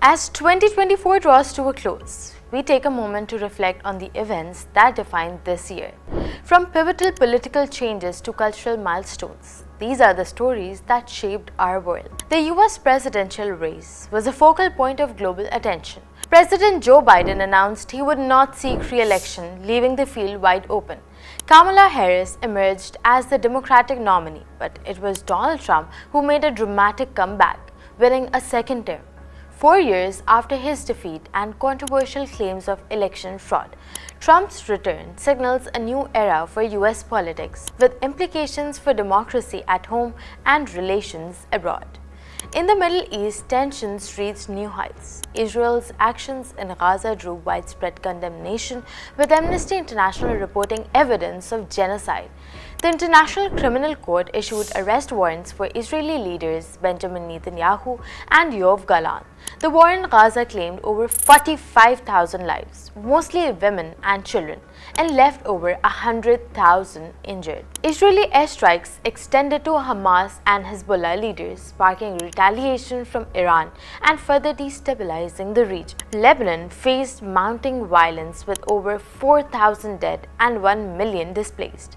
As 2024 draws to a close, we take a moment to reflect on the events that defined this year. From pivotal political changes to cultural milestones, these are the stories that shaped our world. The US presidential race was a focal point of global attention. President Joe Biden announced he would not seek re-election, leaving the field wide open. Kamala Harris emerged as the Democratic nominee, but it was Donald Trump who made a dramatic comeback, winning a second term. 4 years after his defeat and controversial claims of election fraud, Trump's return signals a new era for US politics, with implications for democracy at home and relations abroad. In the Middle East, tensions reached new heights. Israel's actions in Gaza drew widespread condemnation, with Amnesty International reporting evidence of genocide. The International Criminal Court issued arrest warrants for Israeli leaders Benjamin Netanyahu and Yoav Gallant. The war in Gaza claimed over 45,000 lives, mostly women and children, and left over 100,000 injured. Israeli airstrikes extended to Hamas and Hezbollah leaders, sparking retaliation from Iran and further destabilizing the region. Lebanon faced mounting violence with over 4,000 dead and 1 million displaced.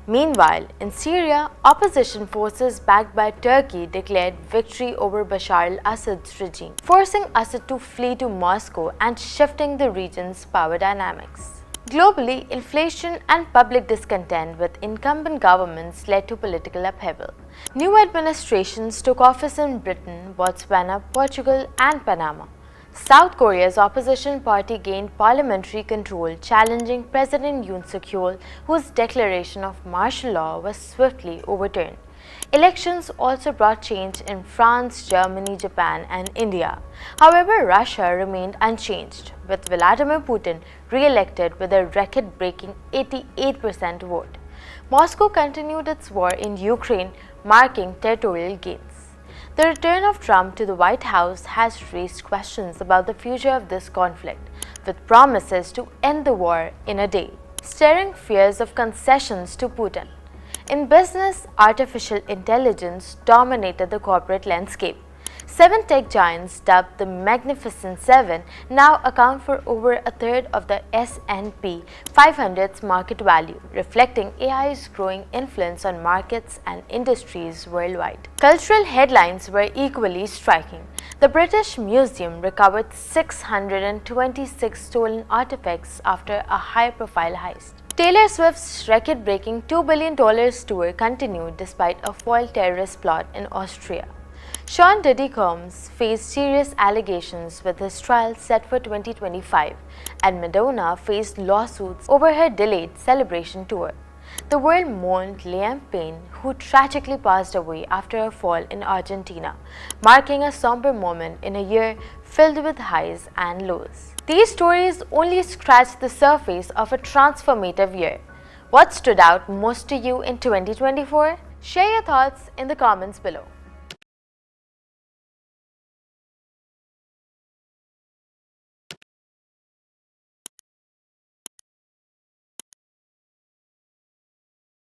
Meanwhile, in Syria, opposition forces backed by Turkey declared victory over Bashar al-Assad's regime, forcing Assad to flee to Moscow and shifting the region's power dynamics. Globally, inflation and public discontent with incumbent governments led to political upheaval. New administrations took office in Britain, Botswana, Portugal, and Panama. South Korea's opposition party gained parliamentary control, challenging President Yoon Suk-yeol, whose declaration of martial law was swiftly overturned. Elections also brought change in France, Germany, Japan, and India. However, Russia remained unchanged, with Vladimir Putin re-elected with a record-breaking 88% vote. Moscow continued its war in Ukraine, marking territorial gains. The return of Trump to the White House has raised questions about the future of this conflict, with promises to end the war in a day, stirring fears of concessions to Putin. In business, artificial intelligence dominated the corporate landscape. 7 tech giants, dubbed the Magnificent Seven, now account for over a third of the S&P 500's market value, reflecting AI's growing influence on markets and industries worldwide. Cultural headlines were equally striking. The British Museum recovered 626 stolen artifacts after a high-profile heist. Taylor Swift's record-breaking $2 billion tour continued despite a foiled terrorist plot in Austria. Sean Diddy Combs faced serious allegations with his trial set for 2025, and Madonna faced lawsuits over her delayed celebration tour. The world mourned Liam Payne, who tragically passed away after a fall in Argentina, marking a somber moment in a year filled with highs and lows. These stories only scratch the surface of a transformative year. What stood out most to you in 2024? Share your thoughts in the comments below.